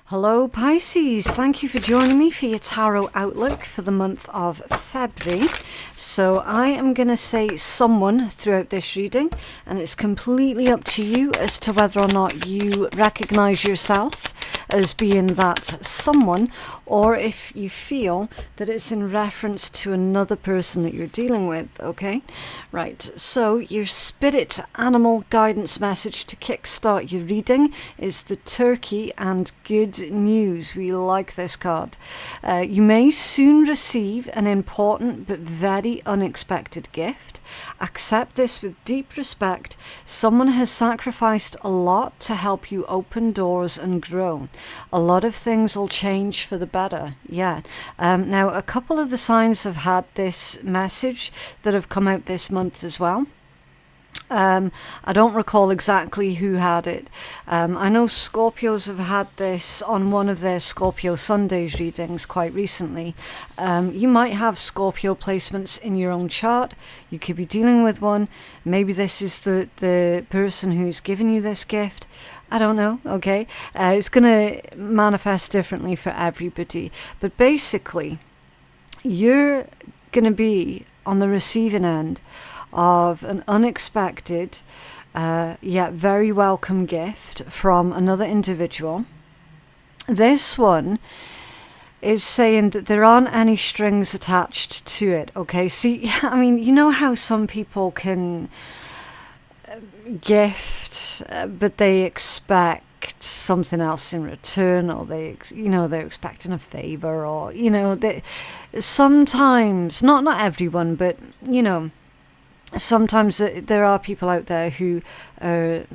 Hello Pisces, thank you for joining me for your tarot outlook for the month of February. So I am going to say someone throughout this reading, and it's completely up to you as to whether or not you recognize yourself as being that someone, or if you feel that it's in reference to another person that you're dealing with. Okay, right, so your spirit animal guidance message to kickstart your reading is the turkey and good news. We like this card. You may soon receive an important but very unexpected gift. Accept this with deep respect. Someone has sacrificed a lot to help you open doors and grow. A lot of things will change for the better. Yeah. Now, a couple of the signs have had this message that have come out this month as well. I don't recall exactly who had it. I know Scorpios have had this on one of their Scorpio Sundays readings quite recently. You might have Scorpio placements in your own chart. You could be dealing with one. Maybe this is the person who's given you this gift. I don't know, okay? It's going to manifest differently for everybody. But basically, you're going to be on the receiving end of an unexpected yet very welcome gift from another individual. This one is saying that there aren't any strings attached to it, okay? See, I mean, you know how some people can gift, but they expect something else in return, or they're expecting a favor, or, sometimes, not everyone, but, sometimes there are people out there who are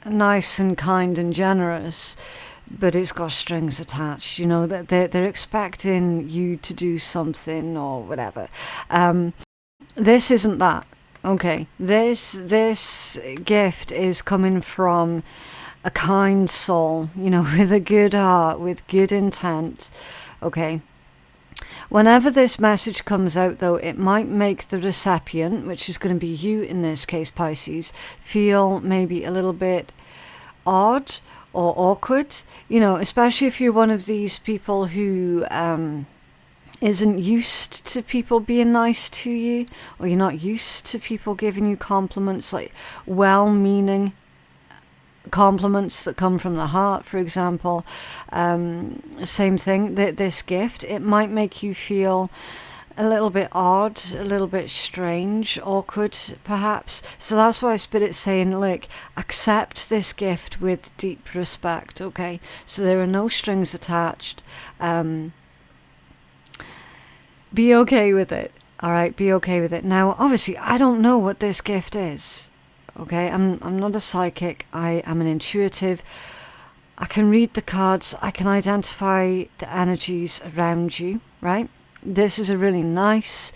nice and kind and generous, but it's got strings attached. That they're expecting you to do something or whatever. This isn't that. Okay, this gift is coming from a kind soul, with a good heart, with good intent. Okay. Whenever this message comes out, though, it might make the recipient, which is going to be you in this case, Pisces, feel maybe a little bit odd or awkward, especially if you're one of these people who isn't used to people being nice to you, or you're not used to people giving you compliments, like well-meaning compliments that come from the heart, for example. Same thing, this gift, it might make you feel a little bit odd, a little bit strange, awkward perhaps. So that's why Spirit's saying, look, accept this gift with deep respect, okay? So there are no strings attached. Be okay with it, all right? Be okay with it. Now, obviously, I don't know what this gift is. Okay, I'm not a psychic. I am an intuitive. I can read the cards. I can identify the energies around you, right? This is a really nice,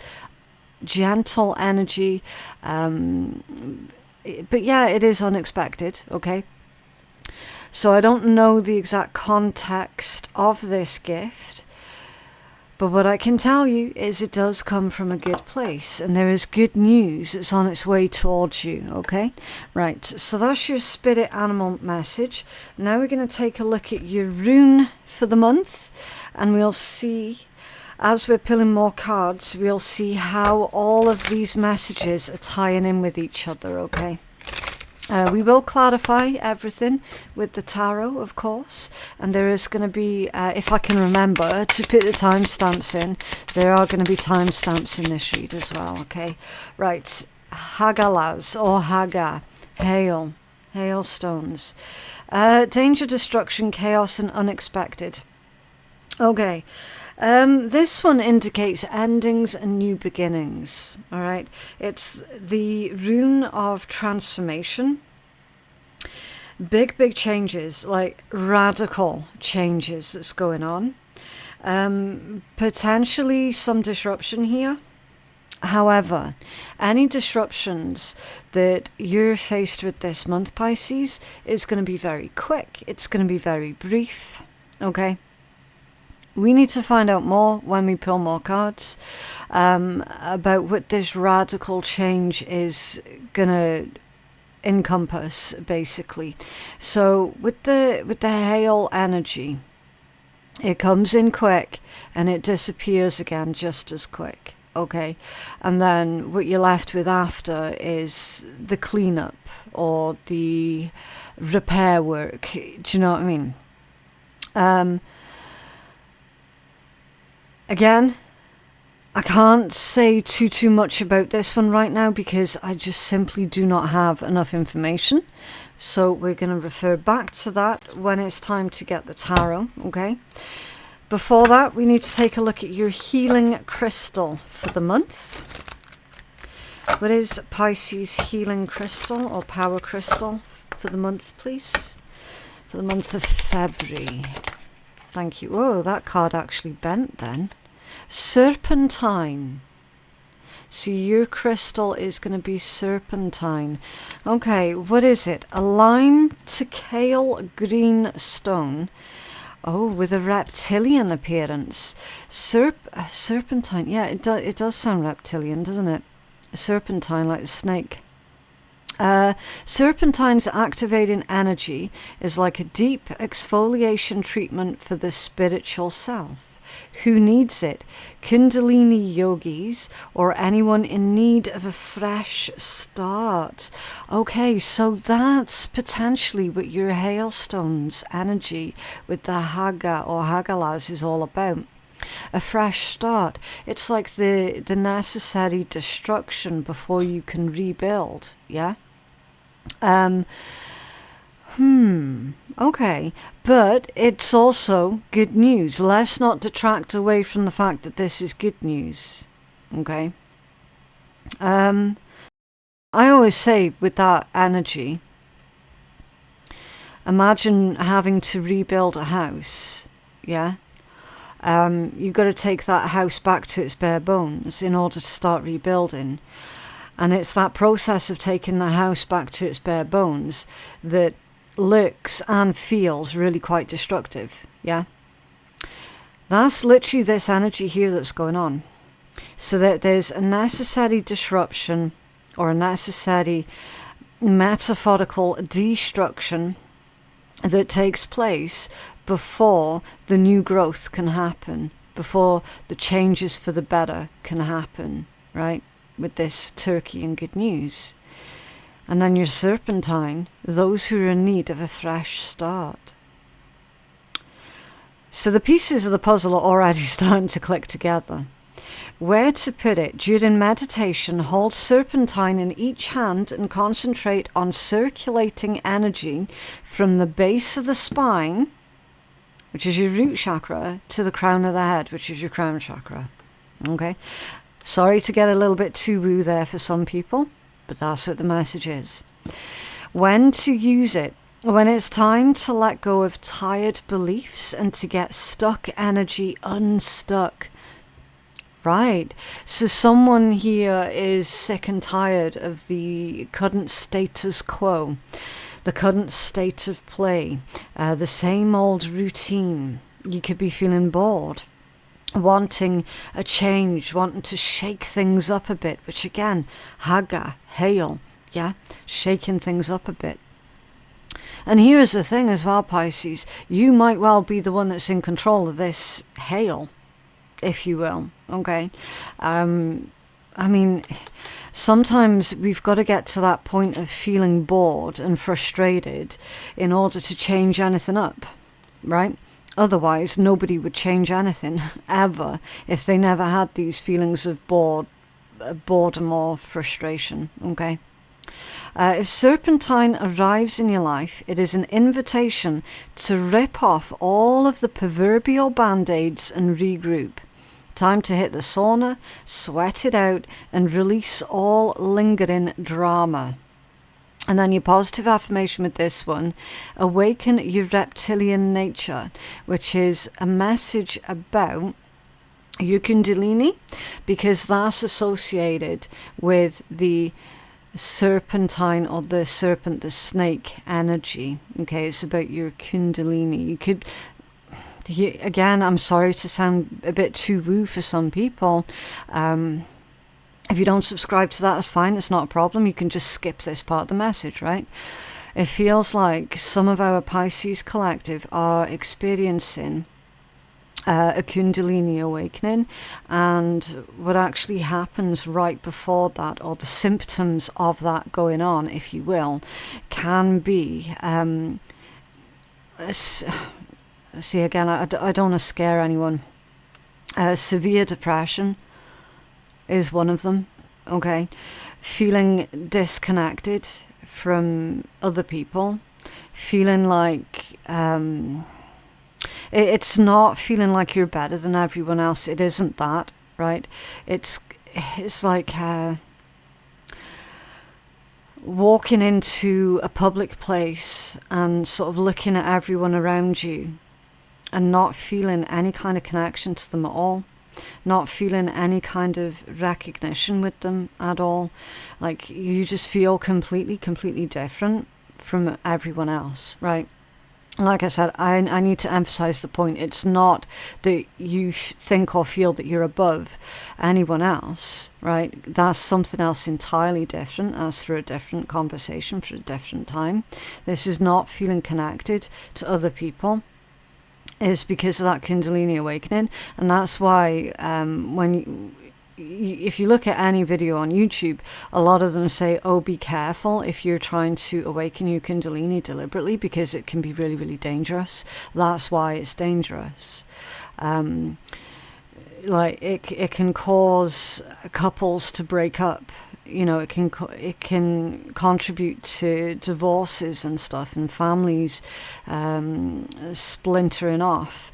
gentle energy. But yeah, it is unexpected, okay? So I don't know the exact context of this gift. But what I can tell you is it does come from a good place, and there is good news. It's on its way towards you, okay? Right, so that's your spirit animal message. Now we're going to take a look at your rune for the month, and we'll see, as we're pulling more cards, we'll see how all of these messages are tying in with each other, okay? We will clarify everything with the tarot, of course, and there is going to be, if I can remember to put the timestamps in, there are going to be timestamps in this read as well, okay? Right, Hagalas, or Haga, hail, hailstones, danger, destruction, chaos, and unexpected. Okay, this one indicates endings and new beginnings, all right? It's the rune of transformation. Big changes, like radical changes that's going on. Potentially some disruption here. However, any disruptions that you're faced with this month, Pisces, is going to be very quick. It's going to be very brief, okay? We need to find out more when we pull more cards about what this radical change is going to encompass, basically. So with the hail energy, It comes in quick and it disappears again just as quick. Okay, and then what you're left with after is the cleanup or the repair work. Do you know what I mean? Again, I can't say too much about this one right now because I just simply do not have enough information. So we're going to refer back to that when it's time to get the tarot, okay? Before that, we need to take a look at your healing crystal for the month. What is Pisces healing crystal or power crystal for the month, please? For the month of February. Thank you. Oh, that card actually bent then. Serpentine. So your crystal is going to be serpentine. Okay, what is it? A lime to kale green stone. Oh, with a reptilian appearance. Serpentine. Yeah, it does sound reptilian, doesn't it? A serpentine, like a snake. Serpentine's activating energy is like a deep exfoliation treatment for the spiritual self. Who needs it? Kundalini yogis or anyone in need of a fresh start. Okay, so that's potentially what your hailstones energy with the Haga or Hagalas is all about. A fresh start. It's like the necessary destruction before you can rebuild, yeah? Okay, but it's also good news. Let's not detract away from the fact that this is good news, okay? I always say with that energy, imagine having to rebuild a house, yeah? You've got to take that house back to its bare bones in order to start rebuilding. And it's that process of taking the house back to its bare bones that looks and feels really quite destructive, yeah? That's literally this energy here that's going on. So that there's a necessary disruption or a necessary metaphorical destruction that takes place before the new growth can happen, before the changes for the better can happen, right? With this turkey and good news. And then your serpentine, those who are in need of a fresh start. So the pieces of the puzzle are already starting to click together. Where to put it? During meditation, hold serpentine in each hand and concentrate on circulating energy from the base of the spine, which is your root chakra, to the crown of the head, which is your crown chakra. Okay? Sorry to get a little bit too woo there for some people, but that's what the message is. When to use it? When it's time to let go of tired beliefs and to get stuck energy unstuck. Right. So someone here is sick and tired of the current status quo, the current state of play, the same old routine. You could be feeling bored, wanting a change, wanting to shake things up a bit, which again, Haga, hail, yeah, shaking things up a bit. And here's the thing as well, Pisces, you might well be the one that's in control of this hail, if you will, okay? I mean, sometimes we've got to get to that point of feeling bored and frustrated in order to change anything up, right? Otherwise, nobody would change anything, ever, if they never had these feelings of boredom or frustration, okay? If serpentine arrives in your life, it is an invitation to rip off all of the proverbial band-aids and regroup. Time to hit the sauna, sweat it out, and release all lingering drama. And then your positive affirmation with this one, awaken your reptilian nature, which is a message about your kundalini, because that's associated with the serpentine or the serpent, the snake energy. Okay, it's about your kundalini. You could, again, I'm sorry to sound a bit too woo for some people. If you don't subscribe to that, it's fine. It's not a problem. You can just skip this part of the message, right? It feels like some of our Pisces collective are experiencing a Kundalini awakening, and what actually happens right before that, or the symptoms of that going on, if you will, can be see, again, I don't want to scare anyone. Severe depression is one of them, okay? Feeling disconnected from other people, feeling like it's not feeling like you're better than everyone else. It isn't that, right? It's like walking into a public place and sort of looking at everyone around you and not feeling any kind of connection to them at all, not feeling any kind of recognition with them at all. Like, you just feel completely different from everyone else, right? Like I said, I need to emphasize the point. It's not that you think or feel that you're above anyone else, right? That's something else entirely different. That's for a different conversation, for a different time. This is not feeling connected to other people. Is because of that Kundalini awakening. And that's why if you look at any video on YouTube, a lot of them say, oh, be careful if you're trying to awaken your Kundalini deliberately, because it can be really dangerous. That's why it's dangerous. Like, it can cause couples to break up. You know, it can contribute to divorces and stuff, and families splintering off,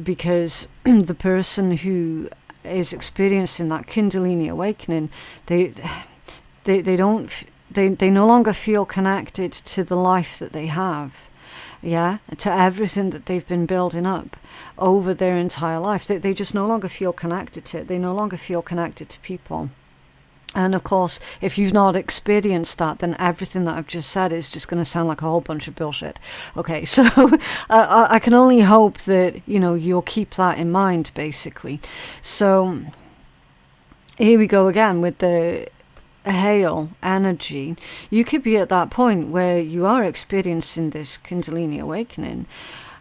because the person who is experiencing that Kundalini awakening, they no longer feel connected to the life that they have, to everything that they've been building up over their entire life. They just no longer feel connected to it. They no longer feel connected to people. And of course, if you've not experienced that, then everything that I've just said is just going to sound like a whole bunch of bullshit. Okay, so I can only hope that, you'll keep that in mind, basically. So here we go again with the hail energy. You could be at that point where you are experiencing this Kundalini awakening,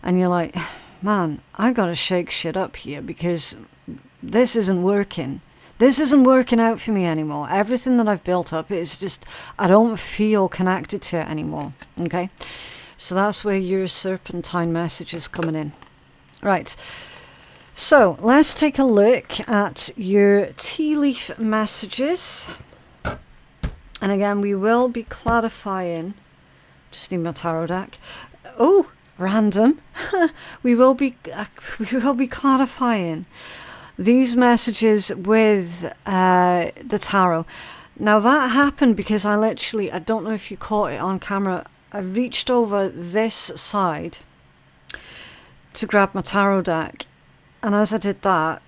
and you're like, man, I got to shake shit up here, because this isn't working. This isn't working out for me anymore. Everything that I've built up is just, I don't feel connected to it anymore. Okay? So that's where your serpentine message is coming in. Right. So let's take a look at your tea leaf messages. And again, we will be clarifying. Just need my tarot deck. Oh, random. we will be clarifying these messages with the tarot. Now, that happened because I don't know if you caught it on camera, I reached over this side to grab my tarot deck, and as I did that,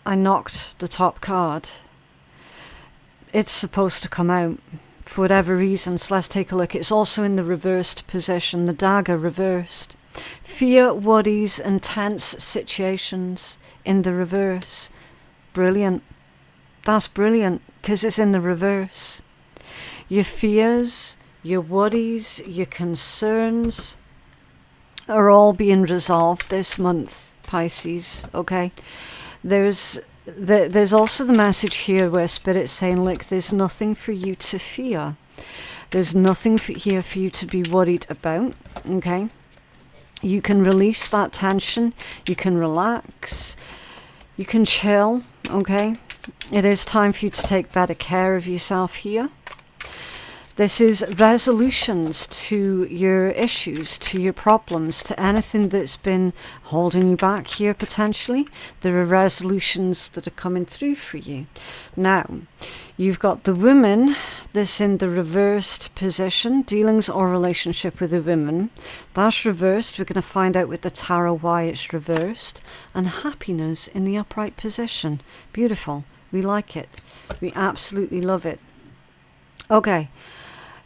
I knocked the top card. It's supposed to come out for whatever reason, so let's take a look. It's also in the reversed position, the dagger reversed. Fear, worries, and tense situations in the reverse. Brilliant. That's brilliant, because it's in the reverse. Your fears, your worries, your concerns are all being resolved this month, Pisces, okay? There's also the message here where Spirit's saying, look, there's nothing for you to fear. There's nothing here for you to be worried about, okay? You can release that tension, you can relax, you can chill, okay? It is time for you to take better care of yourself here. This is resolutions to your issues, to your problems, to anything that's been holding you back here potentially. There are resolutions that are coming through for you. Now, you've got the woman that's in the reversed position, dealings or relationship with a woman. That's reversed. We're going to find out with the tarot why it's reversed. And happiness in the upright position. Beautiful. We like it. We absolutely love it. Okay.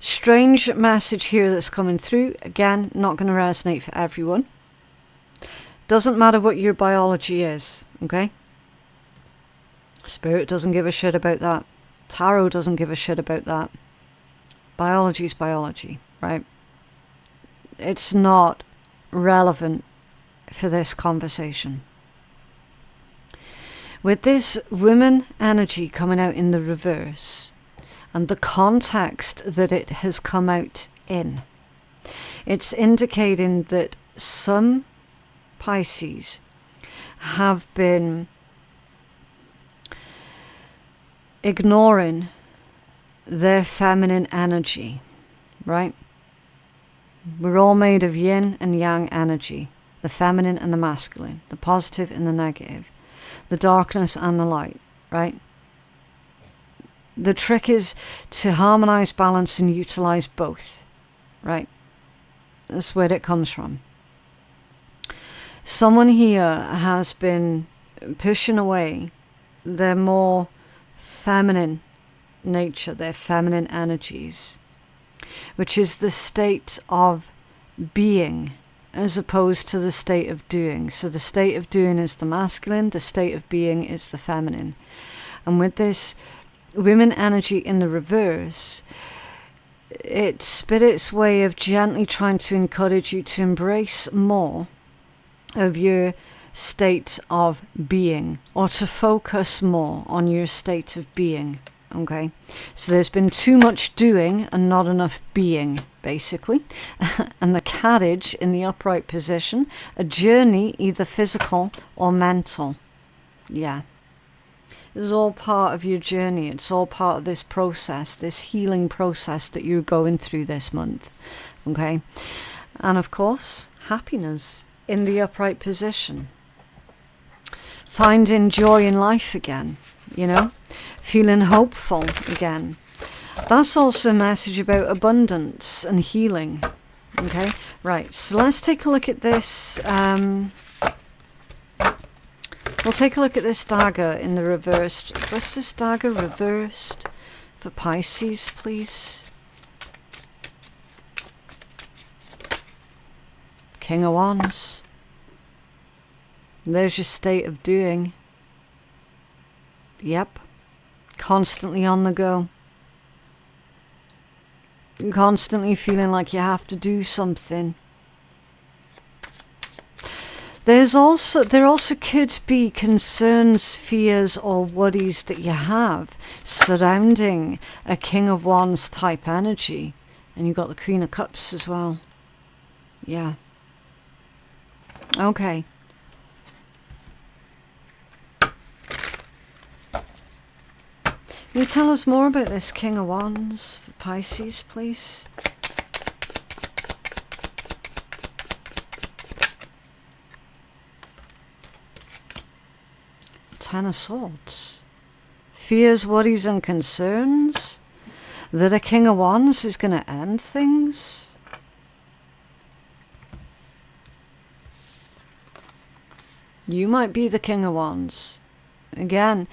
Strange message here that's coming through. Again, not going to resonate for everyone. Doesn't matter what your biology is, okay? Spirit doesn't give a shit about that. Tarot doesn't give a shit about that. Biology is biology, right? It's not relevant for this conversation, With this woman energy coming out in the reverse, and the context that it has come out in, it's indicating that some Pisces have been ignoring their feminine energy, right? We're all made of yin and yang energy, the feminine and the masculine, the positive and the negative, the darkness and the light, right? The trick is to harmonize, balance, and utilize both, right? That's where it comes from. Someone here has been pushing away their more feminine nature, their feminine energies, which is the state of being as opposed to the state of doing. So the state of doing is the masculine, the state of being is the feminine. And with this women energy in the reverse, it's Spirit's way of gently trying to encourage you to embrace more of your state of being, or to focus more on your state of being. Okay, so there's been too much doing and not enough being, basically. And the carriage in the upright position, a journey either physical or mental. Yeah, this is all part of your journey. It's all part of this process, this healing process that you're going through this month. Okay, and of course, happiness in the upright position. Finding joy in life again, you know, feeling hopeful again. That's also a message about abundance and healing. Okay, right, so let's take a look at this. We'll take a look at this dagger in the reversed. What's this dagger reversed for Pisces, please? King of Wands. There's your state of doing. Yep. Constantly on the go. Constantly feeling like you have to do something. There also could be concerns, fears, or worries that you have surrounding a King of Wands type energy. And you've got the Queen of Cups as well. Yeah. Okay. Can you tell us more about this King of Wands for Pisces, please? Ten of Swords. Fears, worries, and concerns that a King of Wands is going to end things. You might be the King of Wands. Again,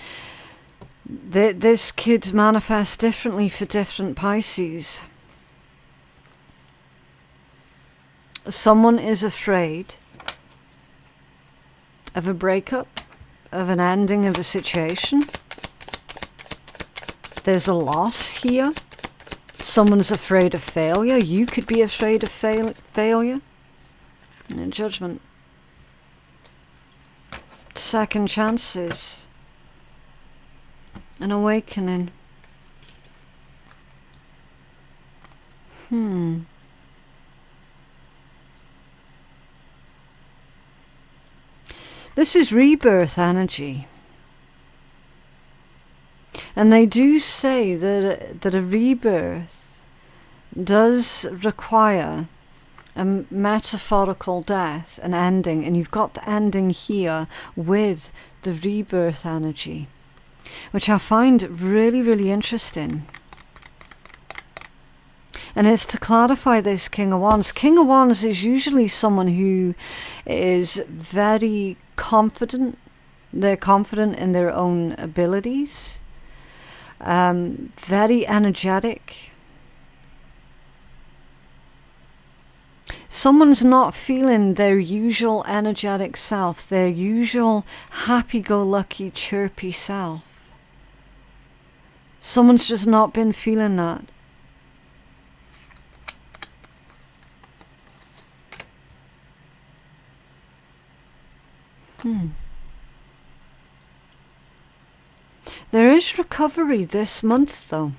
this could manifest differently for different Pisces. Someone is afraid of a breakup, of an ending of a situation. There's a loss here. Someone's afraid of failure. You could be afraid of failure. And Judgment. Second chances. An awakening. This is rebirth energy. And they do say that a rebirth does require a metaphorical death, an ending. And you've got the ending here with the rebirth energy, which I find really, really interesting. And it's to clarify this King of Wands. King of Wands is usually someone who is very confident. They're confident in their own abilities. Very energetic. Someone's not feeling their usual energetic self, their usual happy-go-lucky, chirpy self. Someone's just not been feeling that. There is recovery this month, though.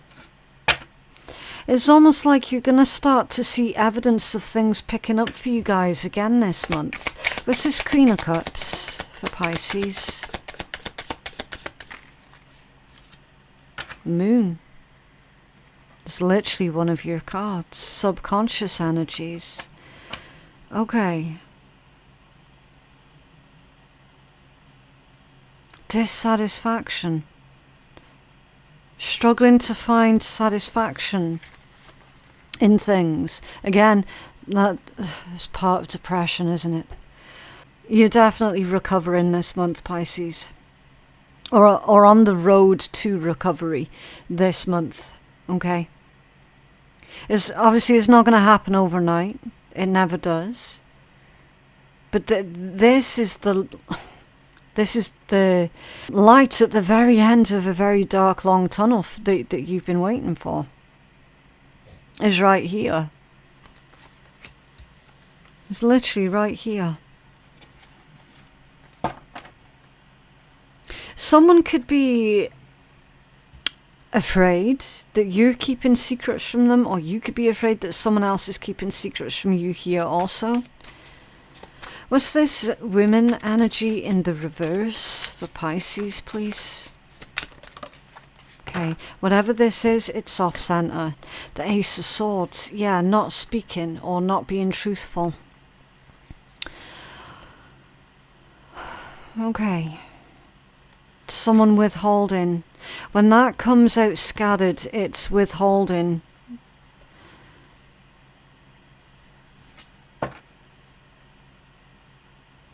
It's almost like you're going to start to see evidence of things picking up for you guys again this month. What's this Queen of Cups for Pisces? Moon. It's literally one of your cards. Subconscious energies. Okay. Dissatisfaction. Struggling to find satisfaction in things. Again, that is part of depression, isn't it? You're definitely recovering this month, Pisces. Or on the road to recovery this month. Okay? Obviously, it's not going to happen overnight. It never does. But this is the light at the very end of a very dark, long tunnel that you've been waiting for. Is right here. It's literally right here. Someone could be afraid that you're keeping secrets from them, or you could be afraid that someone else is keeping secrets from you here also. What's this women energy in the reverse for Pisces, please? Okay, whatever this is, it's off-center. The Ace of Swords, yeah, not speaking or not being truthful. Okay. Someone withholding. When that comes out scattered, it's withholding.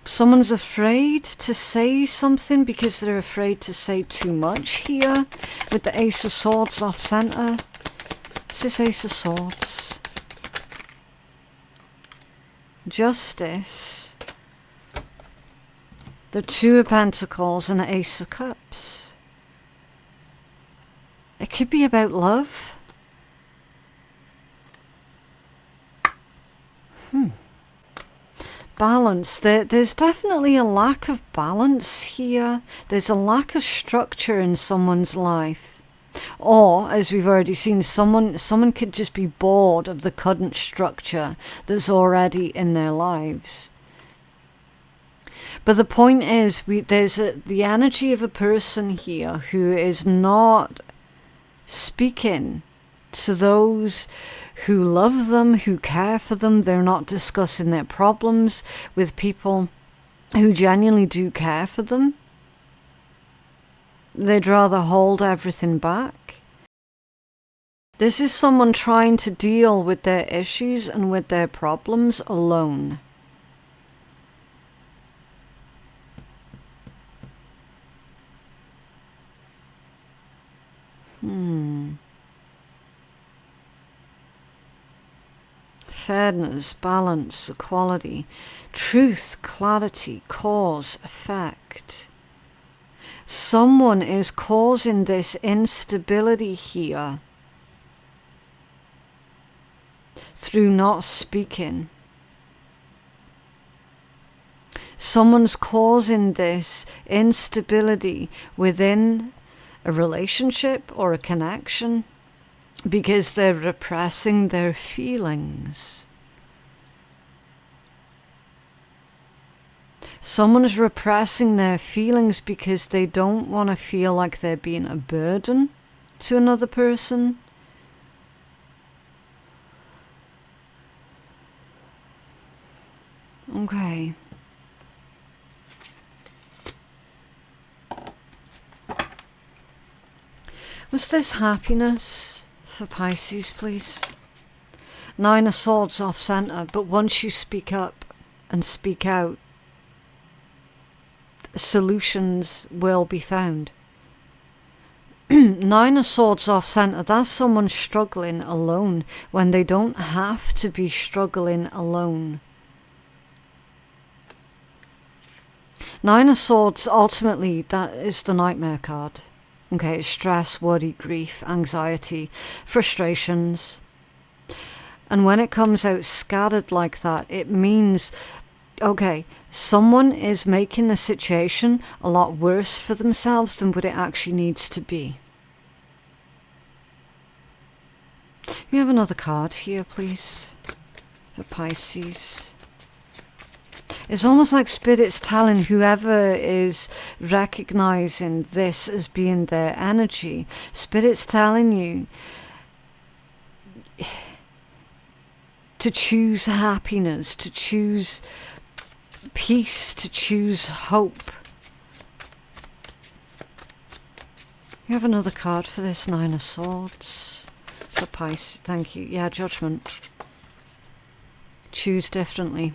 Someone's afraid to say something because they're afraid to say too much here with the Ace of Swords off center. What's this Ace of Swords? Justice. The Two of Pentacles and the Ace of Cups. It could be about love. Balance. There's definitely a lack of balance here. There's a lack of structure in someone's life. Or, as we've already seen, someone could just be bored of the current structure that's already in their lives. But the point is, there's the energy of a person here who is not speaking to those who love them, who care for them. They're not discussing their problems with people who genuinely do care for them. They'd rather hold everything back. This is someone trying to deal with their issues and with their problems alone. Fairness, balance, equality, truth, clarity, cause, effect. Someone is causing this instability here through not speaking. Someone's causing this instability within a relationship or a connection because they're repressing their feelings. Someone's repressing their feelings because they don't want to feel like they're being a burden to another person. Okay. What's this happiness for Pisces, please? Nine of Swords off center, but once you speak up and speak out, solutions will be found. Nine of Swords off center, that's someone struggling alone when they don't have to be struggling alone. Nine of Swords, ultimately, that is the Nightmare card. Okay, stress, worry, grief, anxiety, frustrations. And when it comes out scattered like that, it means Okay, someone is making the situation a lot worse for themselves than what it actually needs to be. We have another card here, please, for Pisces. It's almost like Spirit's telling whoever is recognizing this as being their energy, Spirit's telling you to choose happiness, to choose peace, to choose hope. You have another card for this, Nine of Swords. For Pisces, thank you. Yeah, Judgment. Choose differently.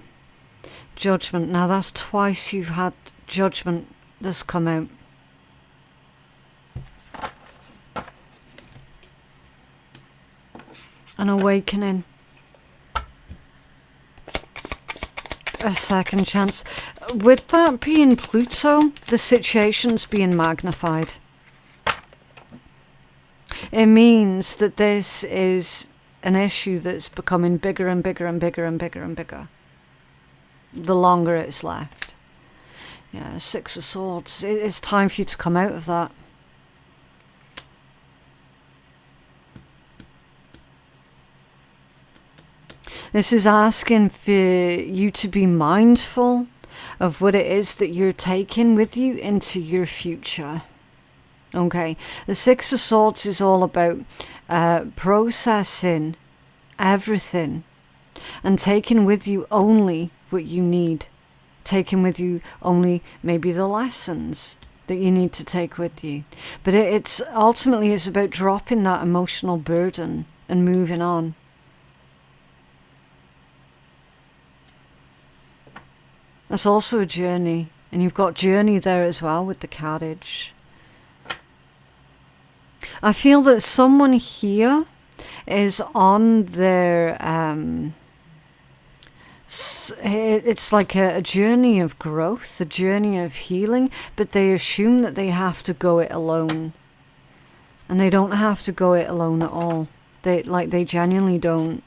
Judgment. Now that's twice you've had Judgment that's come out. An awakening. A second chance. With that being Pluto, the situation's being magnified. It means that this is an issue that's becoming bigger and bigger and bigger and bigger and bigger the longer it's left. Yeah, Six of Swords. It's time for you to come out of that. This is asking for you to be mindful of what it is that you're taking with you into your future. Okay, the Six of Swords is all about processing everything and taking with you only what you need. Taking with you only maybe the lessons that you need to take with you. But it's ultimately it's about dropping that emotional burden and moving on. That's also a journey, and you've got journey there as well with the carriage. I feel that someone here is on their, it's like a journey of growth, a journey of healing, but they assume that they have to go it alone. And they don't have to go it alone at all. They genuinely don't.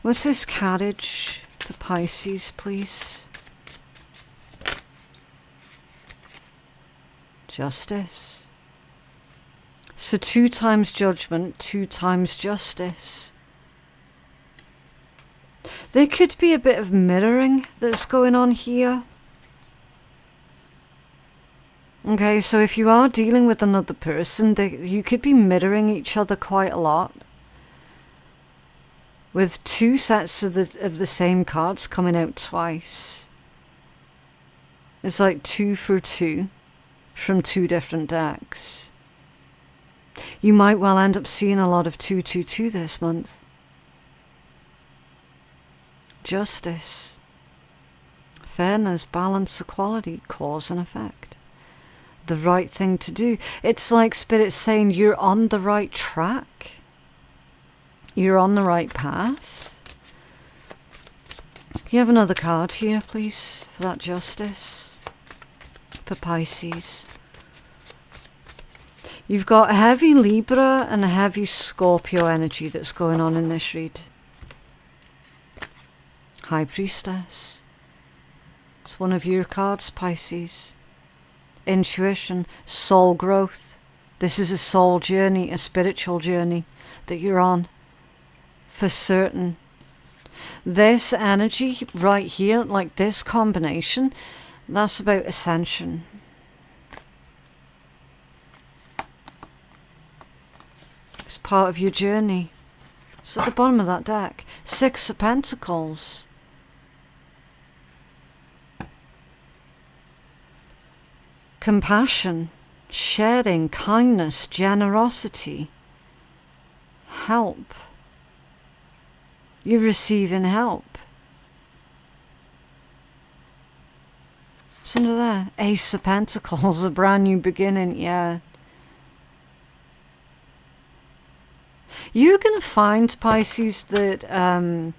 What's this carriage for Pisces, please? Justice. So 2 times judgment, 2 times justice. There could be a bit of mirroring that's going on here. Okay, so if you are dealing with another person, you could be mirroring each other quite a lot. With 2 sets of the same cards coming out twice. It's like 2 for 2 from 2 different decks. You might well end up seeing a lot of 222 this month. Justice. Fairness, balance, equality, cause and effect. The right thing to do. It's like Spirit saying you're on the right track. You're on the right path. You have another card here, please, for that justice. For Pisces. You've got heavy Libra and a heavy Scorpio energy that's going on in this read. High Priestess. It's one of your cards, Pisces. Intuition, soul growth. This is a soul journey, a spiritual journey that you're on. For certain. This energy right here, like this combination, that's about ascension. It's part of your journey. It's at the bottom of that deck. 6 of Pentacles. Compassion, sharing, kindness, generosity, help. You're receiving help. What's under there? Ace of Pentacles, a brand new beginning, yeah. You're going to find, Pisces, that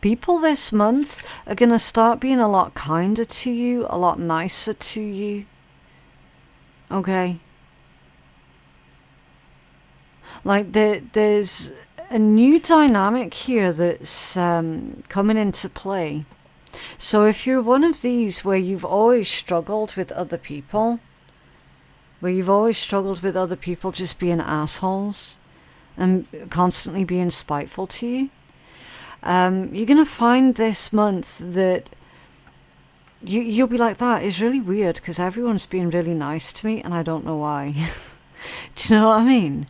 people this month are going to start being a lot kinder to you, a lot nicer to you. Okay? Like there's a new dynamic here that's coming into play. So if you're one of these where you've always struggled with other people, just being assholes and constantly being spiteful to you, you're going to find this month that you'll be like, that is really weird because everyone's being really nice to me and I don't know why. Do you know what I mean?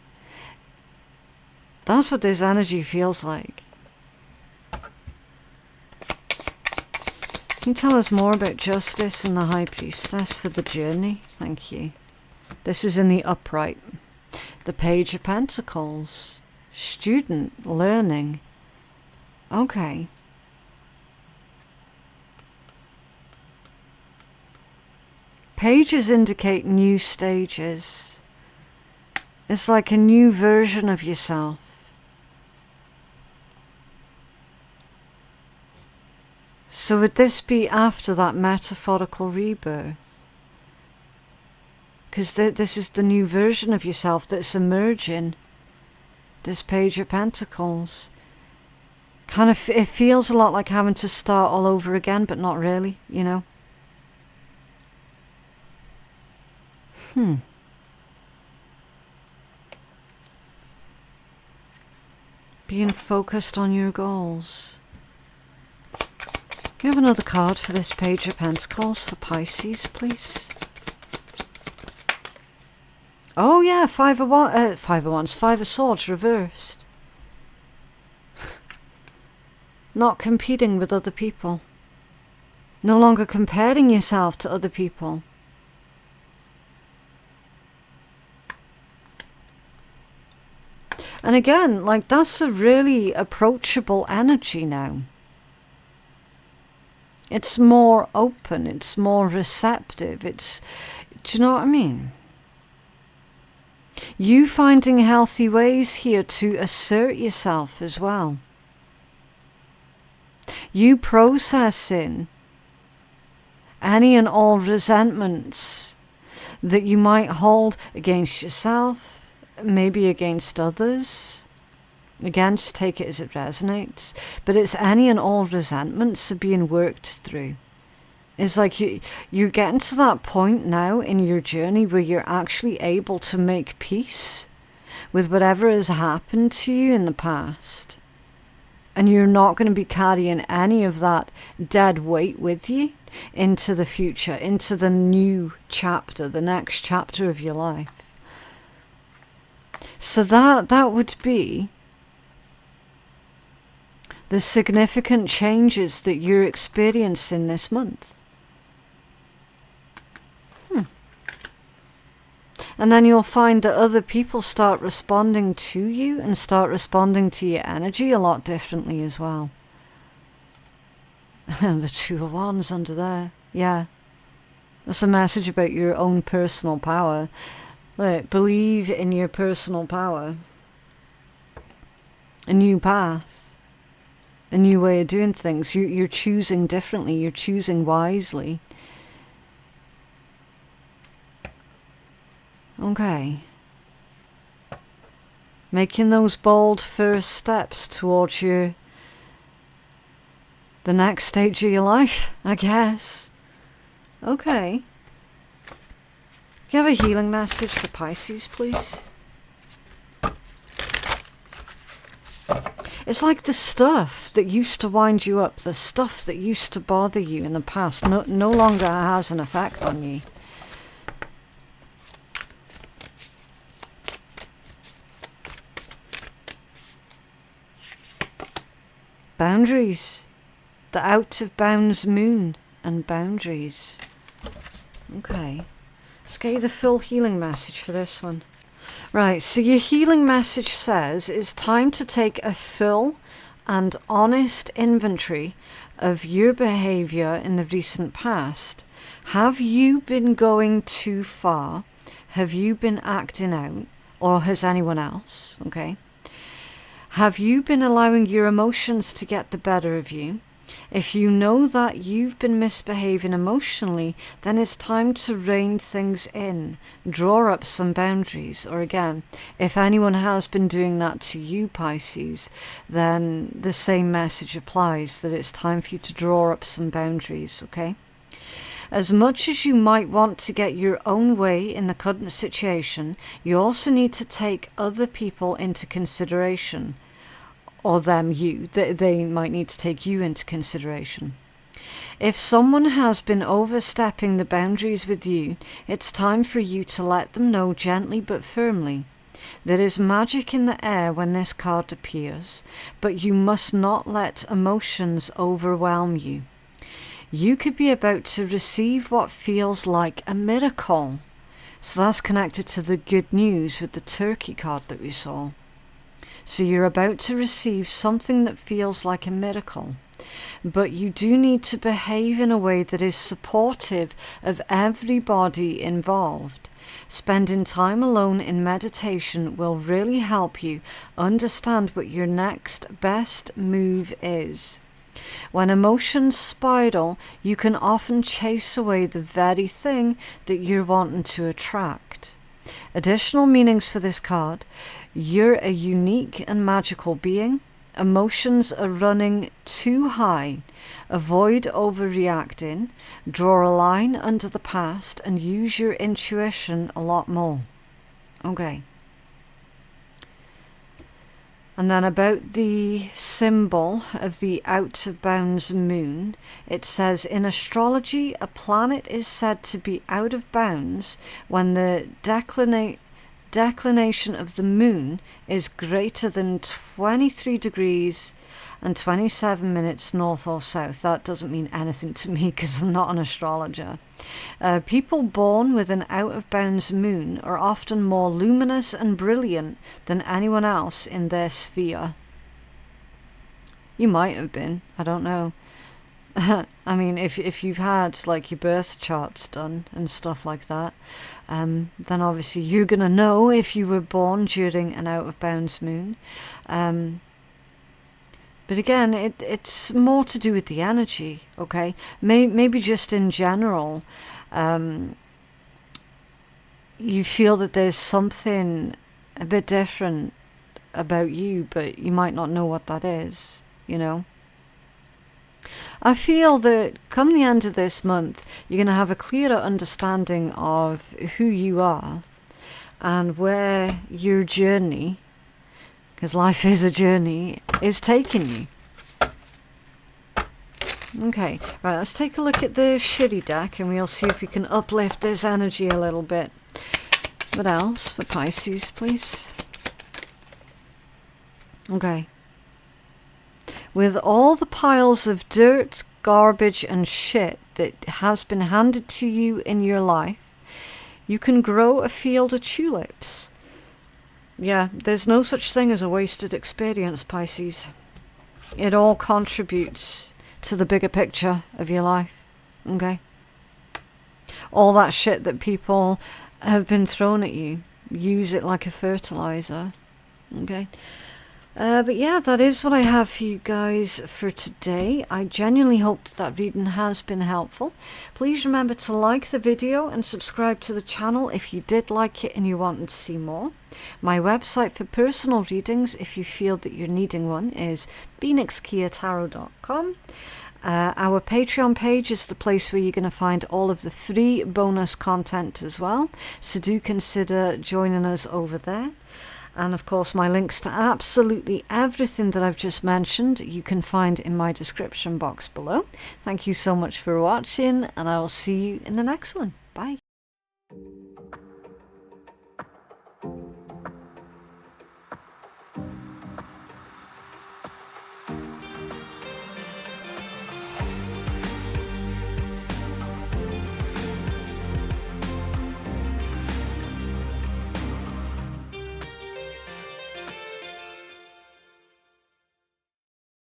That's what this energy feels like. Can you tell us more about justice and the High Priestess for the journey? Thank you. This is in the upright. The Page of Pentacles. Student, learning. Okay. Pages indicate new stages. It's like a new version of yourself. So would this be after that metaphorical rebirth? Because this is the new version of yourself that's emerging. This Page of Pentacles. Kind of, it feels a lot like having to start all over again, but not really, you know? Being focused on your goals. You have another card for this Page of Pentacles for Pisces, please. Oh yeah, Five of Wands, Five of Swords reversed. Not competing with other people. No longer comparing yourself to other people. And again, like, that's a really approachable energy now. It's more open, it's more receptive, do you know what I mean? You finding healthy ways here to assert yourself as well. You processing any and all resentments that you might hold against yourself, maybe against others. Again, just take it as it resonates. But it's any and all resentments are being worked through. It's like you're getting to that point now in your journey where you're actually able to make peace with whatever has happened to you in the past. And you're not going to be carrying any of that dead weight with you into the future, into the new chapter, the next chapter of your life. So that would be the significant changes that you're experiencing this month. And then you'll find that other people start responding to you and start responding to your energy a lot differently as well. The Two of Wands under there. Yeah. That's a message about your own personal power. Like, believe in your personal power. A new path. A new way of doing things. You're choosing differently. You're choosing wisely. Okay. Making those bold first steps towards the next stage of your life, I guess. Okay. Can you have a healing message for Pisces, please? It's like the stuff that used to wind you up, the stuff that used to bother you in the past, no longer has an effect on you. Boundaries. The out of bounds moon and boundaries. Okay. Let's get you the full healing message for this one. Right, so your healing message says it's time to take a full and honest inventory of your behavior in the recent past. Have you been going too far? Have you been acting out? Or has anyone else? Okay. Have you been allowing your emotions to get the better of you? If you know that you've been misbehaving emotionally, then it's time to rein things in, draw up some boundaries. Or again, if anyone has been doing that to you, Pisces, then the same message applies, that it's time for you to draw up some boundaries, okay? As much as you might want to get your own way in the current situation, you also need to take other people into consideration. Or they might need to take you into consideration. If someone has been overstepping the boundaries with you, it's time for you to let them know gently but firmly. There is magic in the air when this card appears, but you must not let emotions overwhelm you. You could be about to receive what feels like a miracle. So that's connected to the good news with the turkey card that we saw. So you're about to receive something that feels like a miracle, but you do need to behave in a way that is supportive of everybody involved. Spending time alone in meditation will really help you understand what your next best move is. When emotions spiral, you can often chase away the very thing that you're wanting to attract. Additional meanings for this card: you're a unique and magical being. Emotions are running too high. Avoid overreacting. Draw a line under the past and use your intuition a lot more. Okay. And then about the symbol of the out-of-bounds moon, it says, in astrology, a planet is said to be out of bounds when the declination of the moon is greater than 23 degrees and 27 minutes north or south. That doesn't mean anything to me because I'm not an astrologer. People born with an out-of-bounds moon are often more luminous and brilliant than anyone else in their sphere. You might have been, I don't know. I mean, if you've had like your birth charts done and stuff like that, then obviously you're going to know if you were born during an out-of-bounds moon. But again, it's more to do with the energy, okay? Maybe just in general, you feel that there's something a bit different about you, but you might not know what that is, you know? I feel that come the end of this month, you're going to have a clearer understanding of who you are and where your journey, because life is a journey, is taking you. Okay, right, let's take a look at the shitty deck and we'll see if we can uplift this energy a little bit. What else for Pisces, please? Okay. With all the piles of dirt, garbage and shit that has been handed to you in your life, you can grow a field of tulips. Yeah, there's no such thing as a wasted experience, Pisces. It all contributes to the bigger picture of your life, okay? All that shit that people have been thrown at you, use it like a fertilizer, okay? But yeah, that is what I have for you guys for today. I genuinely hope that reading has been helpful. Please remember to like the video and subscribe to the channel if you did like it and you wanted to see more. My website for personal readings, if you feel that you're needing one, is phoenixkeiatarot.com. Our Patreon page is the place where you're going to find all of the free bonus content as well. So do consider joining us over there. And of course, my links to absolutely everything that I've just mentioned you can find in my description box below. Thank you so much for watching, and I will see you in the next one. Bye.